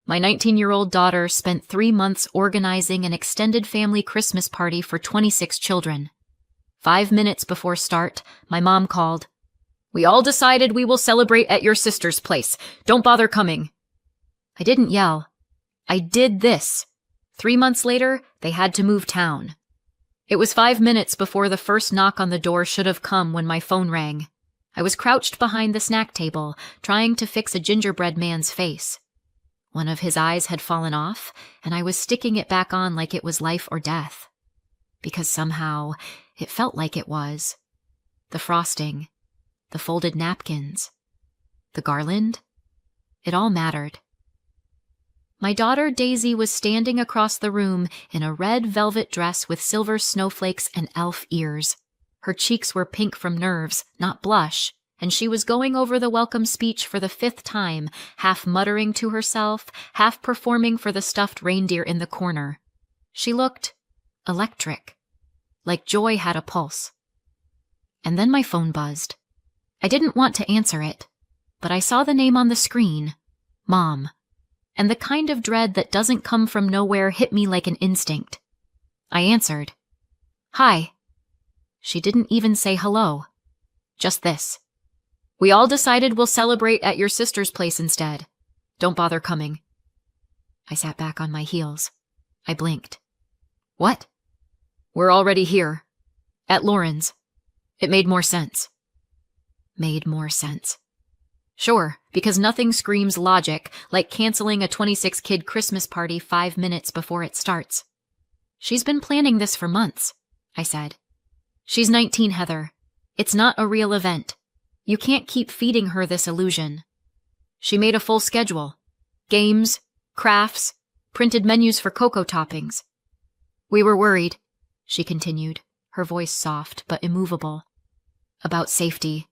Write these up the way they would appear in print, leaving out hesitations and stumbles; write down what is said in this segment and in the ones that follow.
My 19-year-old daughter spent 3 months organizing an extended family Christmas party for 26 children. 5 minutes before start, my mom called. "We all decided we will celebrate at your sister's place. Don't bother coming." I didn't yell. I did this. 3 months later, they had to move town. It was 5 minutes before the first knock on the door should have come when my phone rang. I was crouched behind the snack table, trying to fix a gingerbread man's face. One of his eyes had fallen off, and I was sticking it back on like it was life or death. Because somehow, it felt like it was. The frosting, the folded napkins, the garland, it all mattered. My daughter Daisy was standing across the room in a red velvet dress with silver snowflakes and elf ears. Her cheeks were pink from nerves, not blush, and she was going over the welcome speech for the 5th time, half muttering to herself, half performing for the stuffed reindeer in the corner. She looked electric, like joy had a pulse. And then my phone buzzed. I didn't want to answer it, but I saw the name on the screen, Mom, and the kind of dread that doesn't come from nowhere hit me like an instinct. I answered. "Hi." She didn't even say hello. Just this. "We all decided we'll celebrate at your sister's place instead. Don't bother coming." I sat back on my heels. I blinked. "What?" "We're already here. At Lauren's. It made more sense." Made more sense. Sure, because nothing screams logic like canceling a 26-kid Christmas party 5 minutes before it starts. "She's been planning this for months," I said. "She's 19, Heather. It's not a real event. You can't keep feeding her this illusion." She made a full schedule. Games, crafts, printed menus for cocoa toppings. "We were worried," she continued, her voice soft but immovable, "about safety,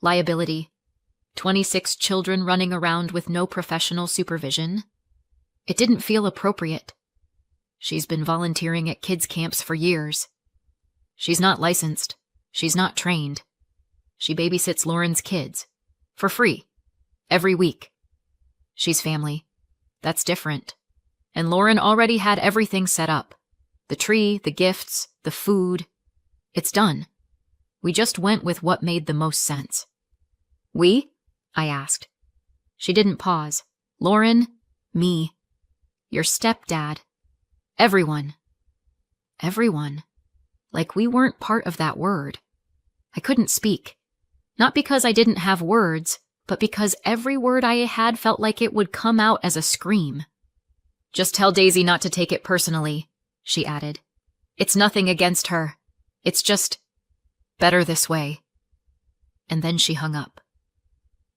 liability, 26 children running around with no professional supervision. It didn't feel appropriate. She's been volunteering at kids' camps for years. She's not licensed. She's not trained. She babysits Lauren's kids. For free. Every week. She's family. That's different. And Lauren already had everything set up. The tree, the gifts, the food. It's done. We just went with what made the most sense." "We?" I asked. She didn't pause. "Lauren, me, your stepdad, everyone." Everyone. Like we weren't part of that word. I couldn't speak. Not because I didn't have words, but because every word I had felt like it would come out as a scream. "Just tell Daisy not to take it personally," she added. "It's nothing against her. It's just better this way." And then she hung up.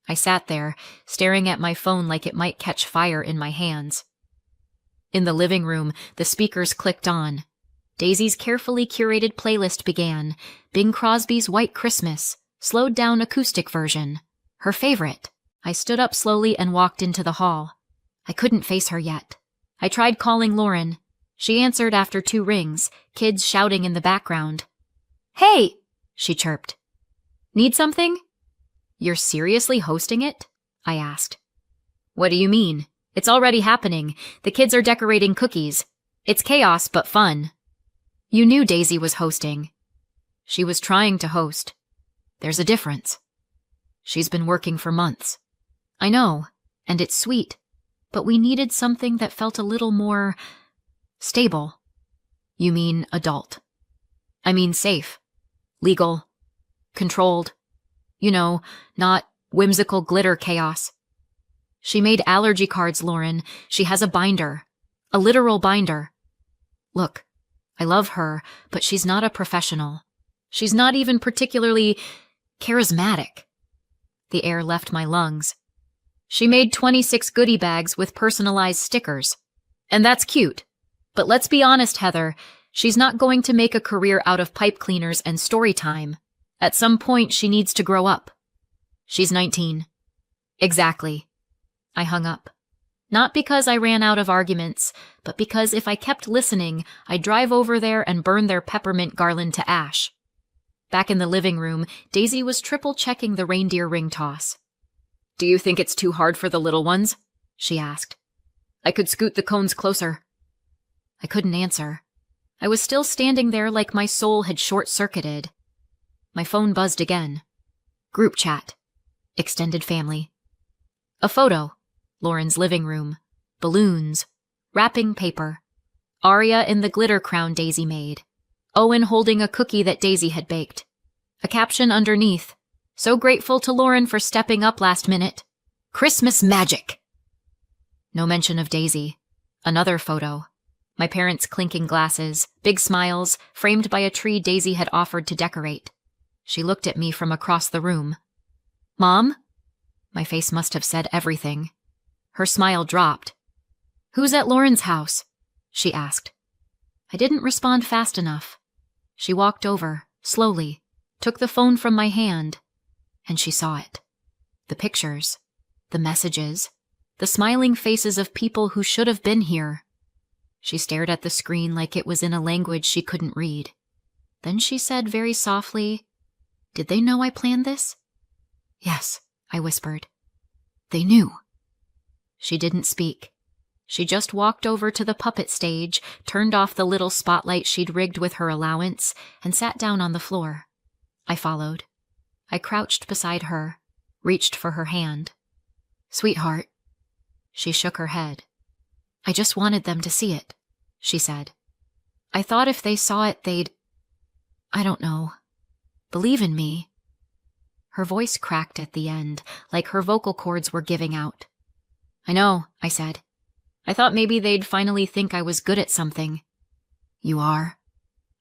I sat there, staring at my phone like it might catch fire in my hands. In the living room, the speakers clicked on. Daisy's carefully curated playlist began, Bing Crosby's White Christmas, slowed down acoustic version. Her favorite. I stood up slowly and walked into the hall. I couldn't face her yet. I tried calling Lauren. She answered after 2 rings, kids shouting in the background. "Hey!" she chirped. "Need something?" "You're seriously hosting it?" I asked. "What do you mean? It's already happening. The kids are decorating cookies. It's chaos, but fun." "You knew Daisy was hosting." "She was trying to host. There's a difference. She's been working for months." "I know, and it's sweet, but we needed something that felt a little more stable." "You mean adult?" "I mean safe, legal, controlled. You know, not whimsical glitter chaos." "She made allergy cards, Lauren. She has a binder. A literal binder. Look, I love her, but she's not a professional. She's not even particularly charismatic." The air left my lungs. "She made 26 goodie bags with personalized stickers. And that's cute. But let's be honest, Heather, she's not going to make a career out of pipe cleaners and story time. At some point, she needs to grow up. She's 19. Exactly." I hung up. Not because I ran out of arguments, but because if I kept listening, I'd drive over there and burn their peppermint garland to ash. Back in the living room, Daisy was triple-checking the reindeer ring toss. "Do you think it's too hard for the little ones?" she asked. I could scoot the cones closer. I couldn't answer. I was still standing there like my soul had short-circuited. My phone buzzed again. Group chat. Extended family. A photo. Lauren's living room. Balloons. Wrapping paper. Aria in the glitter crown Daisy made. Owen holding a cookie that Daisy had baked. A caption underneath. So grateful to Lauren for stepping up last minute. Christmas magic. No mention of Daisy. Another photo. My parents' clinking glasses, big smiles, framed by a tree Daisy had offered to decorate. She looked at me from across the room. Mom? My face must have said everything. Her smile dropped. Who's at Lauren's house? She asked. I didn't respond fast enough. She walked over, slowly, took the phone from my hand, and she saw it. The pictures, the messages, the smiling faces of people who should have been here. She stared at the screen like it was in a language she couldn't read. Then she said very softly, Did they know I planned this? Yes, I whispered. They knew. She didn't speak. She just walked over to the puppet stage, turned off the little spotlight she'd rigged with her allowance, and sat down on the floor. I followed. I crouched beside her, reached for her hand. Sweetheart. She shook her head. I just wanted them to see it, she said. I thought if they saw it, they'd, I don't know, believe in me. Her voice cracked at the end, like her vocal cords were giving out. I know, I said. I thought maybe they'd finally think I was good at something. You are?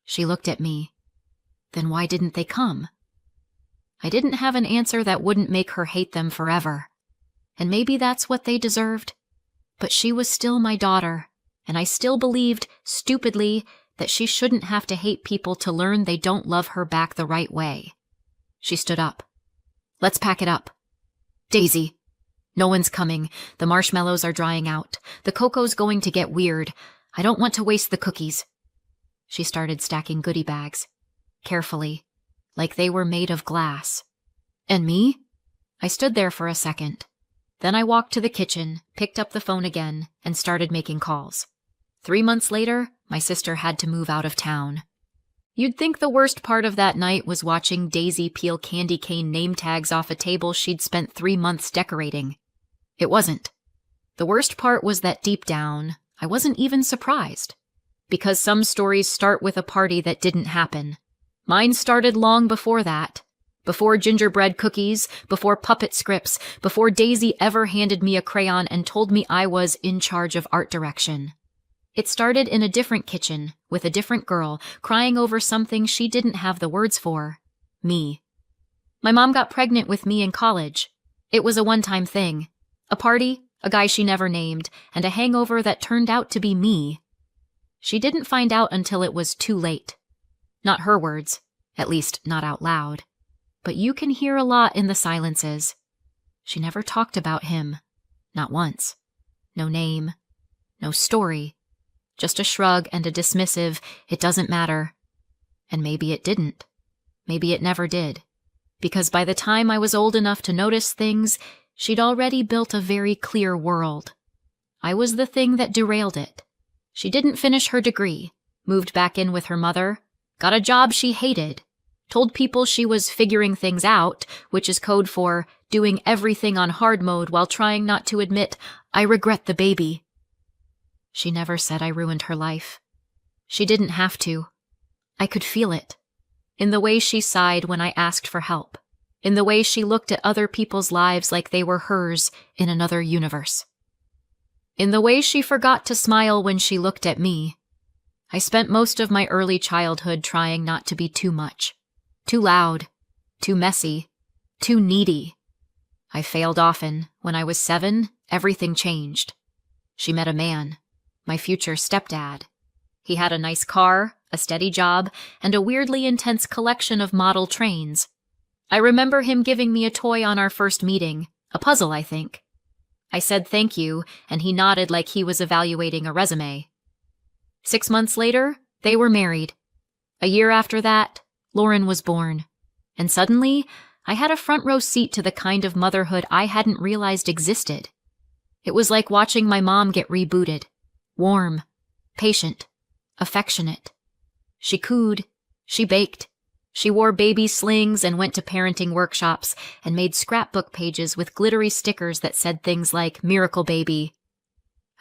She looked at me. Then why didn't they come? I didn't have an answer that wouldn't make her hate them forever. And maybe that's what they deserved. But she was still my daughter, and I still believed, stupidly, that she shouldn't have to hate people to learn they don't love her back the right way. She stood up. Let's pack it up. Daisy. No one's coming. The marshmallows are drying out. The cocoa's going to get weird. I don't want to waste the cookies. She started stacking goodie bags. Carefully. Like they were made of glass. And me? I stood there for a second. Then I walked to the kitchen, picked up the phone again, and started making calls. 3 months later, my sister had to move out of town. You'd think the worst part of that night was watching Daisy peel candy cane name tags off a table she'd spent 3 months decorating. It wasn't. The worst part was that deep down, I wasn't even surprised. Because some stories start with a party that didn't happen. Mine started long before that. Before gingerbread cookies, before puppet scripts, before Daisy ever handed me a crayon and told me I was in charge of art direction. It started in a different kitchen, with a different girl, crying over something she didn't have the words for. Me. My mom got pregnant with me in college. It was a one-time thing. A party, a guy she never named, and a hangover that turned out to be me. She didn't find out until it was too late. Not her words, at least not out loud. But you can hear a lot in the silences. She never talked about him. Not once. No name. No story. Just a shrug and a dismissive, it doesn't matter. And maybe it didn't. Maybe it never did. Because by the time I was old enough to notice things, she'd already built a very clear world. I was the thing that derailed it. She didn't finish her degree, moved back in with her mother, got a job she hated, told people she was figuring things out, which is code for doing everything on hard mode while trying not to admit, I regret the baby. She never said I ruined her life. She didn't have to. I could feel it. In the way she sighed when I asked for help. In the way she looked at other people's lives like they were hers in another universe. In the way she forgot to smile when she looked at me. I spent most of my early childhood trying not to be too much. Too loud, too messy, too needy. I failed often. When I was 7, everything changed. She met a man, my future stepdad. He had a nice car, a steady job, and a weirdly intense collection of model trains. I remember him giving me a toy on our first meeting, a puzzle, I think. I said thank you, and he nodded like he was evaluating a resume. 6 months later, they were married. A year after that, Lauren was born. And suddenly, I had a front row seat to the kind of motherhood I hadn't realized existed. It was like watching my mom get rebooted. Warm, patient, affectionate. She cooed, she baked, she wore baby slings and went to parenting workshops and made scrapbook pages with glittery stickers that said things like "Miracle Baby."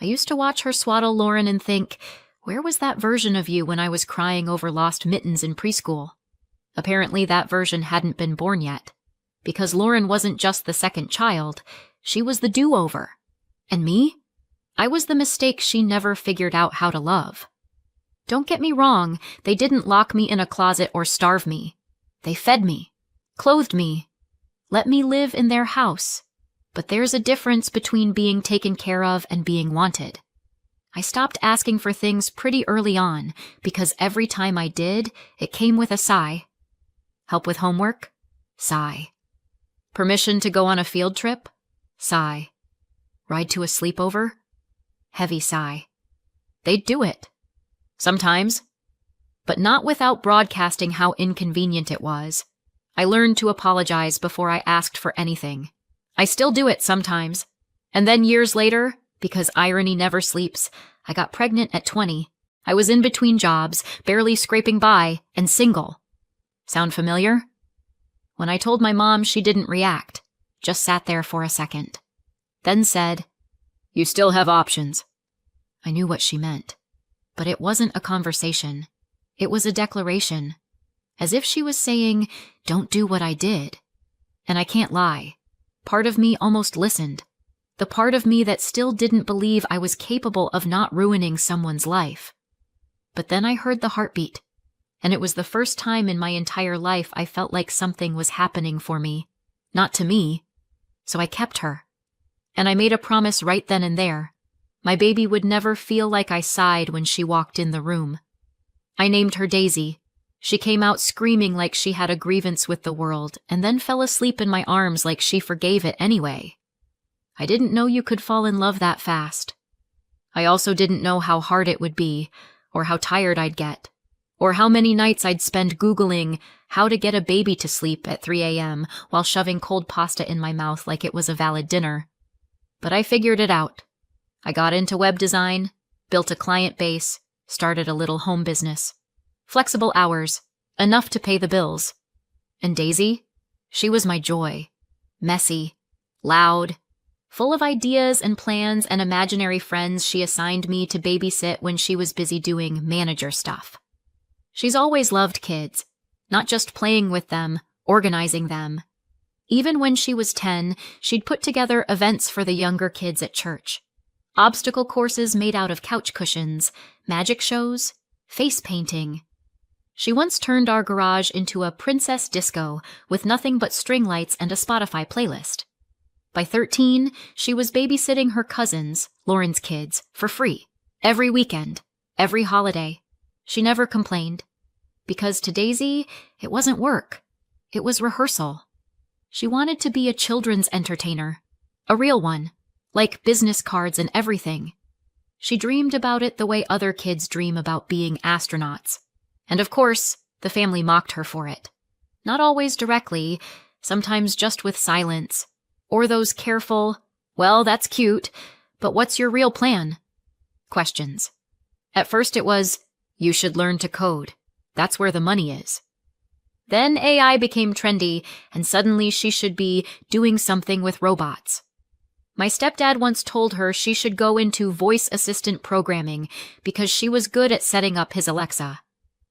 I used to watch her swaddle Lauren and think, where was that version of you when I was crying over lost mittens in preschool? Apparently that version hadn't been born yet, because Lauren wasn't just the second child, she was the do-over. And me? I was the mistake she never figured out how to love. Don't get me wrong, they didn't lock me in a closet or starve me. They fed me, clothed me, let me live in their house. But there's a difference between being taken care of and being wanted. I stopped asking for things pretty early on because every time I did, it came with a sigh. Help with homework? Sigh. Permission to go on a field trip? Sigh. Ride to a sleepover? Heavy sigh. They'd do it. Sometimes. But not without broadcasting how inconvenient it was. I learned to apologize before I asked for anything. I still do it sometimes. And then years later, because irony never sleeps, I got pregnant at 20. I was in between jobs, barely scraping by, and single. Sound familiar? When I told my mom, she didn't react, just sat there for a second. Then said, "You still have options." I knew what she meant. But it wasn't a conversation. It was a declaration. As if she was saying, don't do what I did. And I can't lie. Part of me almost listened. The part of me that still didn't believe I was capable of not ruining someone's life. But then I heard the heartbeat. And it was the first time in my entire life I felt like something was happening for me. Not to me. So I kept her. And I made a promise right then and there. My baby would never feel like I sighed when she walked in the room. I named her Daisy. She came out screaming like she had a grievance with the world, and then fell asleep in my arms like she forgave it anyway. I didn't know you could fall in love that fast. I also didn't know how hard it would be, or how tired I'd get, or how many nights I'd spend Googling how to get a baby to sleep at 3 a.m. while shoving cold pasta in my mouth like it was a valid dinner. But I figured it out. I got into web design, built a client base, started a little home business. Flexible hours, enough to pay the bills. And Daisy? She was my joy. Messy, loud, full of ideas and plans and imaginary friends she assigned me to babysit when she was busy doing manager stuff. She's always loved kids, not just playing with them, organizing them. Even when she was 10, she'd put together events for the younger kids at church. Obstacle courses made out of couch cushions, magic shows, face painting. She once turned our garage into a princess disco with nothing but string lights and a Spotify playlist. By 13, she was babysitting her cousins, Lauren's kids, for free, every weekend, every holiday. She never complained. Because to Daisy, it wasn't work. It was rehearsal. She wanted to be a children's entertainer, a real one. Like business cards and everything. She dreamed about it the way other kids dream about being astronauts. And of course, the family mocked her for it. Not always directly, sometimes just with silence. Or those careful, well, that's cute, but what's your real plan? Questions. At first it was, you should learn to code. That's where the money is. Then AI became trendy, and suddenly she should be doing something with robots. My stepdad once told her she should go into voice assistant programming because she was good at setting up his Alexa.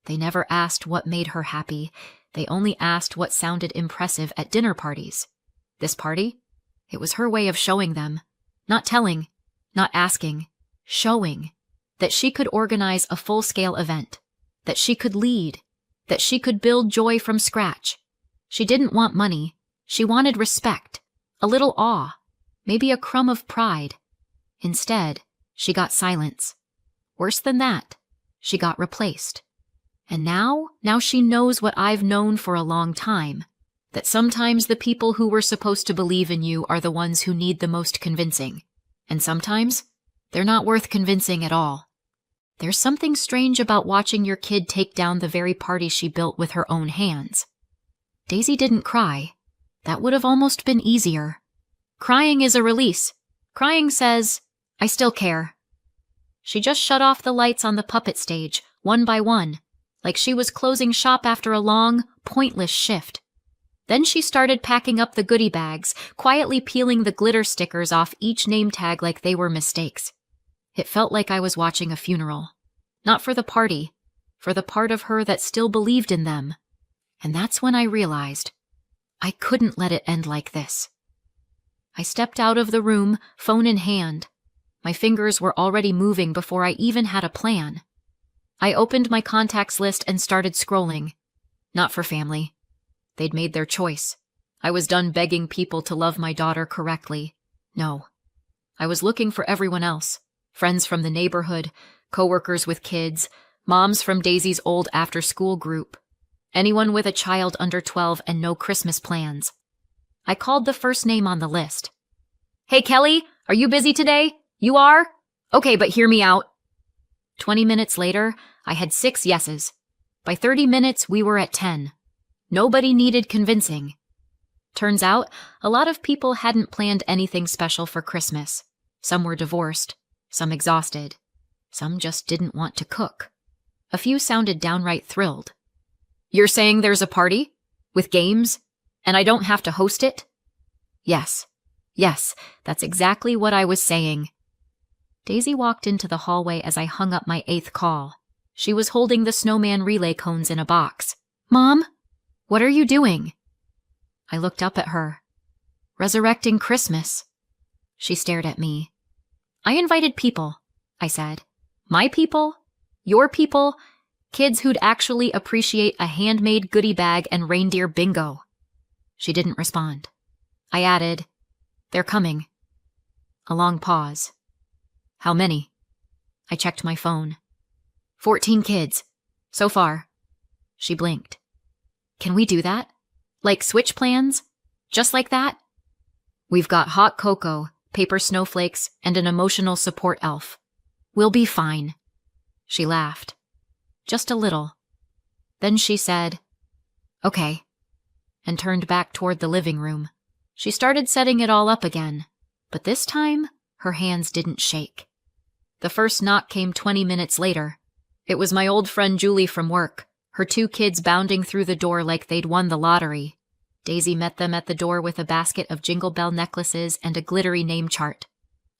They never asked what made her happy. They only asked what sounded impressive at dinner parties. This party? It was her way of showing them. Not telling, not asking, showing. That she could organize a full-scale event. That she could lead. That she could build joy from scratch. She didn't want money. She wanted respect. A little awe. Maybe a crumb of pride. Instead, she got silence. Worse than that, she got replaced. And now she knows what I've known for a long time, that sometimes the people who were supposed to believe in you are the ones who need the most convincing. And sometimes, they're not worth convincing at all. There's something strange about watching your kid take down the very party she built with her own hands. Daisy didn't cry. That would have almost been easier. Crying is a release, Crying says, "I still care." She just shut off the lights on the puppet stage, one by one, like she was closing shop after a long, pointless shift. Then she started packing up the goodie bags, quietly peeling the glitter stickers off each name tag like they were mistakes. It felt like I was watching a funeral. Not for the party, for the part of her that still believed in them. And that's when I realized I couldn't let it end like this. I stepped out of the room, phone in hand. My fingers were already moving before I even had a plan. I opened my contacts list and started scrolling. Not for family. They'd made their choice. I was done begging people to love my daughter correctly. No. I was looking for everyone else. Friends from the neighborhood, coworkers with kids, moms from Daisy's old after-school group. Anyone with a child under 12 and no Christmas plans. I called the first name on the list. "Hey, Kelly, are you busy today? You are? Okay, but hear me out." 20 minutes later, I had 6 yeses. By 30 minutes, we were at 10. Nobody needed convincing. Turns out, a lot of people hadn't planned anything special for Christmas. Some were divorced, some exhausted, some just didn't want to cook. A few sounded downright thrilled. "You're saying there's a party? With games? And I don't have to host it?" Yes, that's exactly what I was saying. Daisy walked into the hallway as I hung up my 8th call. She was holding the snowman relay cones in a box. "Mom, what are you doing?" I looked up at her. "Resurrecting Christmas." She stared at me. "I invited people," I said. "My people, your people, kids who'd actually appreciate a handmade goodie bag and reindeer bingo." She didn't respond. I added, "They're coming." A long pause. "How many?" I checked my phone. 14 kids. So far." She blinked. "Can we do that? Like switch plans? Just like that?" "We've got hot cocoa, paper snowflakes, and an emotional support elf. We'll be fine." She laughed. Just a little. Then she said, "Okay," and turned back toward the living room. She started setting it all up again, but this time, her hands didn't shake. The first knock came 20 minutes later. It was my old friend Julie from work, her 2 kids bounding through the door like they'd won the lottery. Daisy met them at the door with a basket of Jingle Bell necklaces and a glittery name chart.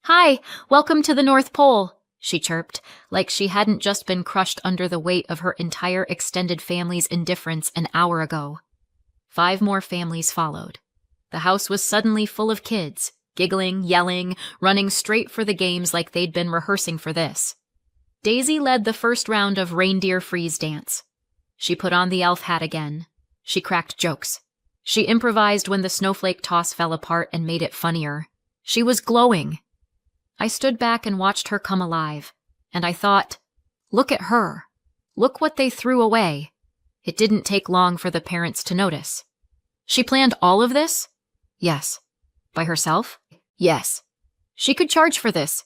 "Hi, welcome to the North Pole," she chirped, like she hadn't just been crushed under the weight of her entire extended family's indifference an hour ago. 5 more families followed. The house was suddenly full of kids, giggling, yelling, running straight for the games like they'd been rehearsing for this. Daisy led the first round of reindeer freeze dance. She put on the elf hat again. She cracked jokes. She improvised when the snowflake toss fell apart and made it funnier. She was glowing. I stood back and watched her come alive, and I thought, look at her. Look what they threw away. It didn't take long for the parents to notice. She planned all of this? Yes. By herself? Yes. She could charge for this.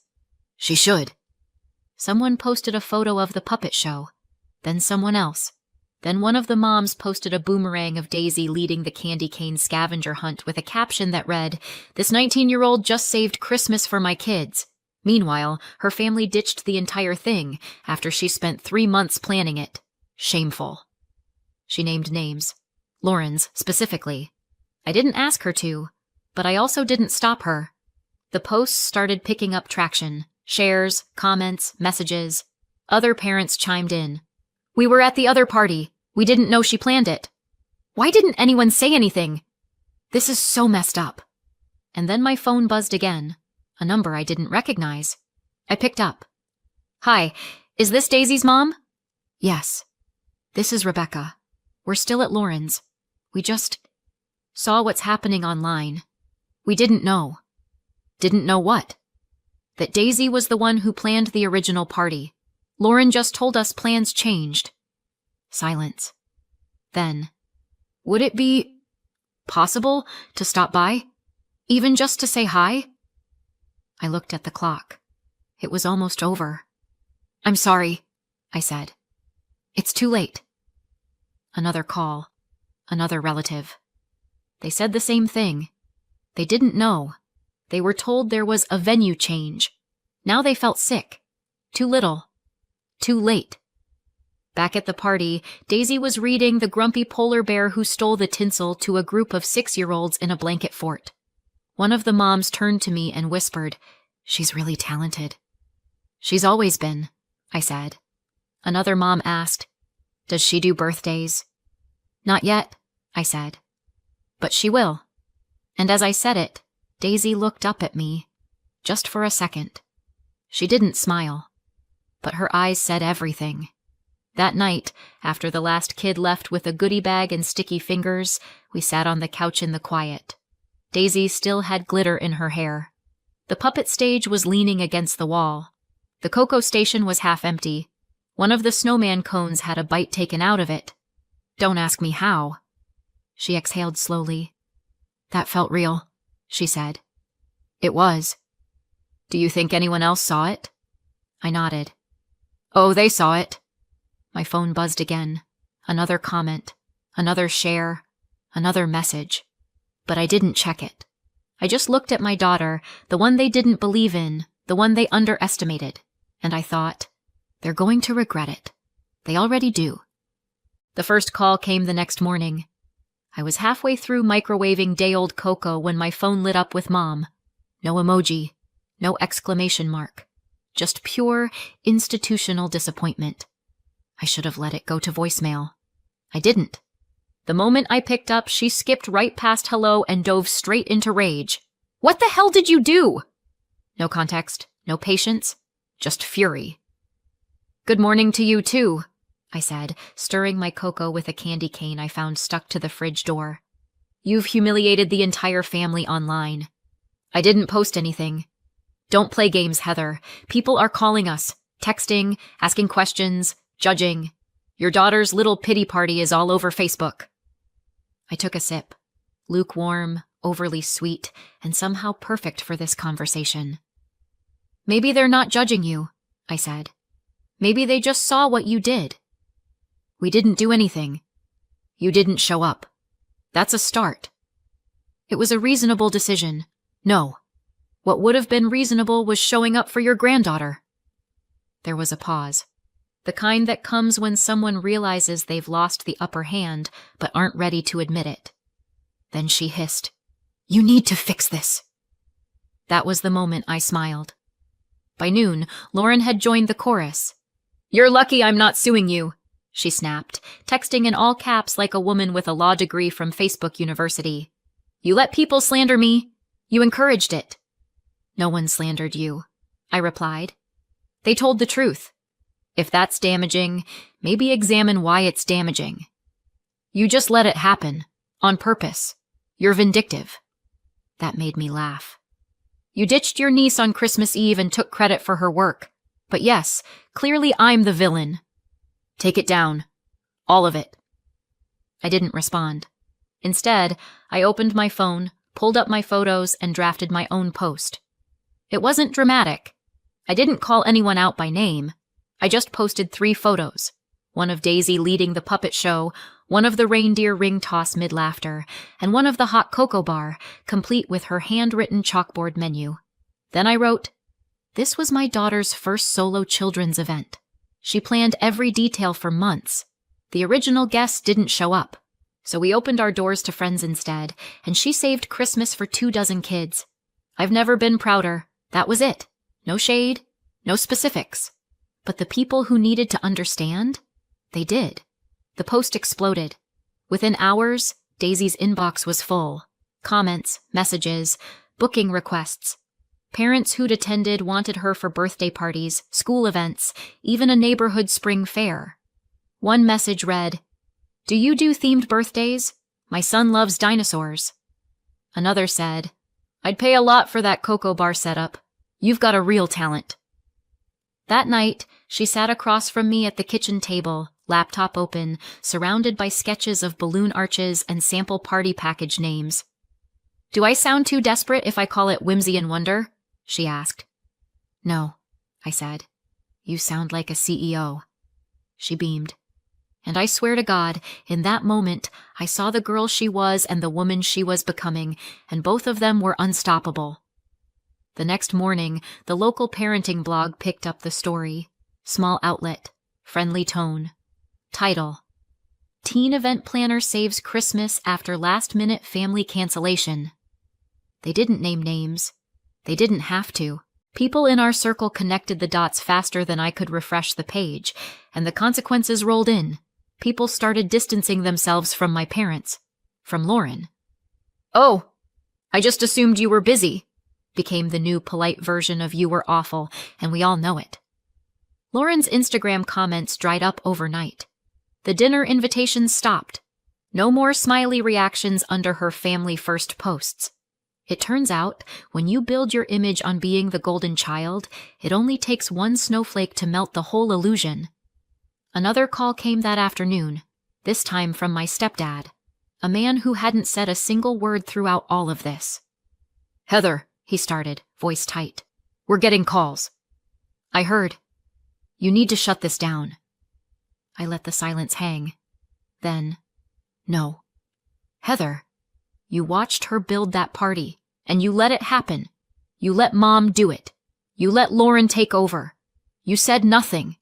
She should. Someone posted a photo of the puppet show. Then someone else. Then one of the moms posted a boomerang of Daisy leading the candy cane scavenger hunt with a caption that read, "This 19-year-old just saved Christmas for my kids." Meanwhile, her family ditched the entire thing after she spent 3 months planning it. Shameful. She named names. Lauren's, specifically. I didn't ask her to, but I also didn't stop her. The posts started picking up traction. Shares, comments, messages. Other parents chimed in. "We were at the other party. We didn't know she planned it. Why didn't anyone say anything? This is so messed up." And then my phone buzzed again. A number I didn't recognize. I picked up. "Hi, is this Daisy's mom?" "Yes. This is Rebecca. We're still at Lauren's. We just saw what's happening online. We didn't know." "Didn't know what?" "That Daisy was the one who planned the original party. Lauren just told us plans changed." Silence. Then, "Would it be possible to stop by? Even just to say hi?" I looked at the clock. It was almost over. "I'm sorry," I said. "It's too late." Another call. Another relative. They said the same thing. They didn't know. They were told there was a venue change. Now they felt sick. Too little. Too late. Back at the party, Daisy was reading The Grumpy Polar Bear Who Stole the Tinsel to a group of 6-year-olds in a blanket fort. One of the moms turned to me and whispered, "She's really talented." "She's always been," I said. Another mom asked, "Does she do birthdays?" "Not yet," I said. "But she will." And as I said it, Daisy looked up at me, just for a second. She didn't smile, but her eyes said everything. That night, after the last kid left with a goodie bag and sticky fingers, we sat on the couch in the quiet. Daisy still had glitter in her hair. The puppet stage was leaning against the wall. The cocoa station was half empty. One of the snowman cones had a bite taken out of it. Don't ask me how. She exhaled slowly. "That felt real," she said. "It was." "Do you think anyone else saw it?" I nodded. "Oh, they saw it." My phone buzzed again. Another comment. Another share. Another message. But I didn't check it. I just looked at my daughter, the one they didn't believe in, the one they underestimated, and I thought, they're going to regret it. They already do. The first call came the next morning. I was halfway through microwaving day-old cocoa when my phone lit up with Mom. No emoji. No exclamation mark. Just pure, institutional disappointment. I should have let it go to voicemail. I didn't. The moment I picked up, she skipped right past hello and dove straight into rage. "What the hell did you do?" No context, no patience, just fury. "Good morning to you too," I said, stirring my cocoa with a candy cane I found stuck to the fridge door. "You've humiliated the entire family online." "I didn't post anything." "Don't play games, Heather. People are calling us, texting, asking questions, judging. Your daughter's little pity party is all over Facebook." I took a sip. Lukewarm, overly sweet, and somehow perfect for this conversation. "Maybe they're not judging you," I said. "Maybe they just saw what you did." "We didn't do anything. You didn't show up. That's a start." "It was a reasonable decision." "No. What would have been reasonable was showing up for your granddaughter." There was a pause. The kind that comes when someone realizes they've lost the upper hand but aren't ready to admit it. Then she hissed, "You need to fix this." That was the moment I smiled. By noon, Lauren had joined the chorus. "You're lucky I'm not suing you," she snapped, texting in all caps like a woman with a law degree from Facebook University. "You let people slander me. You encouraged it." "No one slandered you," I replied. "They told the truth. If that's damaging, maybe examine why it's damaging. You just let it happen, on purpose. You're vindictive." That made me laugh. "You ditched your niece on Christmas Eve and took credit for her work. But yes, clearly I'm the villain. Take it down. All of it." I didn't respond. Instead, I opened my phone, pulled up my photos, and drafted my own post. It wasn't dramatic. I didn't call anyone out by name. I just posted 3 photos. One of Daisy leading the puppet show, one of the reindeer ring toss mid-laughter, and one of the hot cocoa bar, complete with her handwritten chalkboard menu. Then I wrote, "This was my daughter's first solo children's event. She planned every detail for months. The original guests didn't show up, so we opened our doors to friends instead, and she saved Christmas for 24 kids. I've never been prouder. That was it. No shade, no specifics. But the people who needed to understand, they did." The post exploded. Within hours, Daisy's inbox was full. Comments, messages, booking requests. Parents who'd attended wanted her for birthday parties, school events, even a neighborhood spring fair. One message read, "Do you do themed birthdays? My son loves dinosaurs." Another said, "I'd pay a lot for that cocoa bar setup. You've got a real talent." That night, she sat across from me at the kitchen table, laptop open, surrounded by sketches of balloon arches and sample party package names. "Do I sound too desperate if I call it Whimsy and Wonder?" she asked. "No," I said. "You sound like a CEO." She beamed. And I swear to God, in that moment, I saw the girl she was and the woman she was becoming, and both of them were unstoppable. The next morning, the local parenting blog picked up the story. Small outlet. Friendly tone. Title: Teen Event Planner Saves Christmas After Last-Minute Family Cancellation. They didn't name names. They didn't have to. People in our circle connected the dots faster than I could refresh the page, and the consequences rolled in. People started distancing themselves from my parents. From Lauren. "Oh, I just assumed you were busy," became the new polite version of "you were awful," and we all know it. Lauren's Instagram comments dried up overnight. The dinner invitations stopped. No more smiley reactions under her family first posts. It turns out, when you build your image on being the golden child, it only takes one snowflake to melt the whole illusion. Another call came that afternoon, this time from my stepdad, a man who hadn't said a single word throughout all of this. "Heather," he started, voice tight. "We're getting calls." I heard. "You need to shut this down." I let the silence hang. Then, "No. Heather, you watched her build that party, and you let it happen. You let Mom do it. You let Lauren take over. You said nothing."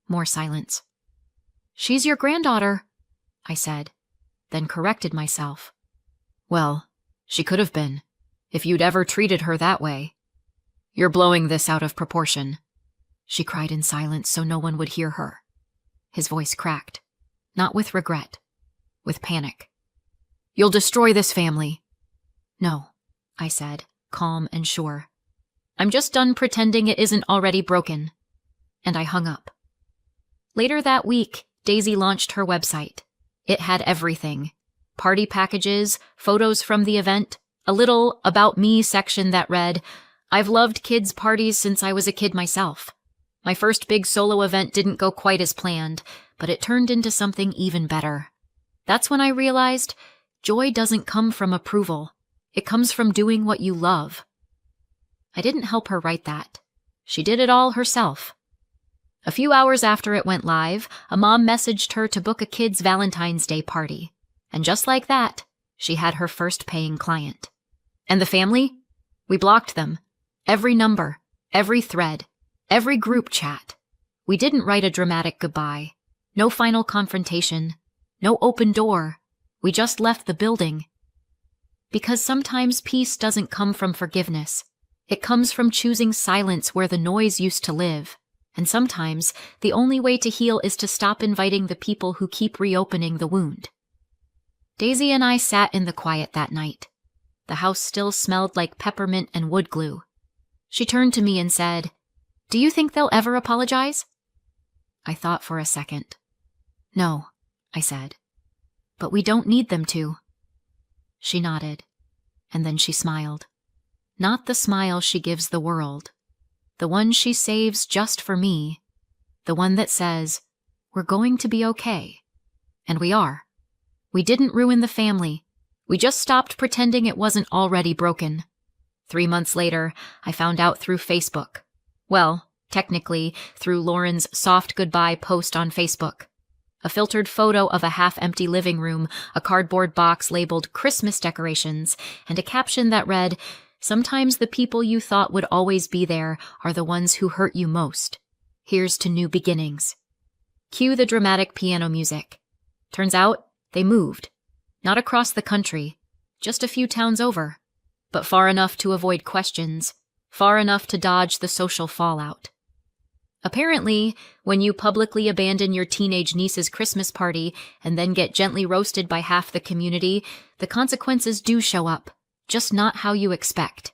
More silence. "She's your granddaughter," I said, then corrected myself. "Well, she could have been, if you'd ever treated her that way. You're blowing this out of proportion," she cried in silence so no one would hear her. His voice cracked, not with regret, with panic. "You'll destroy this family." "No," I said, calm and sure. "I'm just done pretending it isn't already broken." And I hung up. Later that week, Daisy launched her website. It had everything. Party packages, photos from the event, a little About Me section that read, "I've loved kids' parties since I was a kid myself. My first big solo event didn't go quite as planned, but it turned into something even better." That's when I realized joy doesn't come from approval. It comes from doing what you love. I didn't help her write that. She did it all herself. A few hours after it went live, a mom messaged her to book a kid's Valentine's Day party. And just like that, she had her first paying client. And the family? We blocked them. Every number, every thread, every group chat. We didn't write a dramatic goodbye. No final confrontation. No open door. We just left the building. Because sometimes peace doesn't come from forgiveness. It comes from choosing silence where the noise used to live. And sometimes the only way to heal is to stop inviting the people who keep reopening the wound. Daisy and I sat in the quiet that night. The house still smelled like peppermint and wood glue. She turned to me and said, "Do you think they'll ever apologize?" I thought for a second. "No," I said. "But we don't need them to." She nodded, and then she smiled. Not the smile she gives the world. The one she saves just for me. The one that says, "We're going to be okay." And we are. We didn't ruin the family. We just stopped pretending it wasn't already broken. 3 months later, I found out through Facebook. Well, technically, through Lauren's soft goodbye post on Facebook. A filtered photo of a half-empty living room, a cardboard box labeled Christmas decorations, and a caption that read, "Sometimes the people you thought would always be there are the ones who hurt you most. Here's to new beginnings." Cue the dramatic piano music. Turns out, they moved. Not across the country, just a few towns over, but far enough to avoid questions, far enough to dodge the social fallout. Apparently, when you publicly abandon your teenage niece's Christmas party and then get gently roasted by half the community, the consequences do show up, just not how you expect.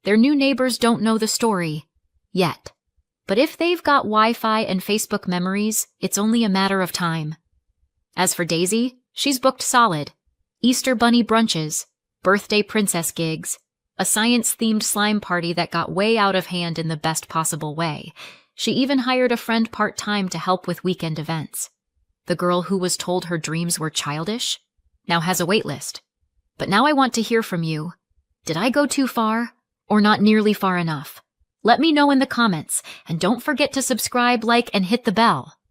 Their new neighbors don't know the story. Yet. But if they've got Wi-Fi and Facebook memories, it's only a matter of time. As for Daisy, she's booked solid. Easter bunny brunches, birthday princess gigs, a science-themed slime party that got way out of hand in the best possible way. She even hired a friend part-time to help with weekend events. The girl who was told her dreams were childish now has a wait list. But now I want to hear from you. Did I go too far, or not nearly far enough? Let me know in the comments, and don't forget to subscribe, like, and hit the bell.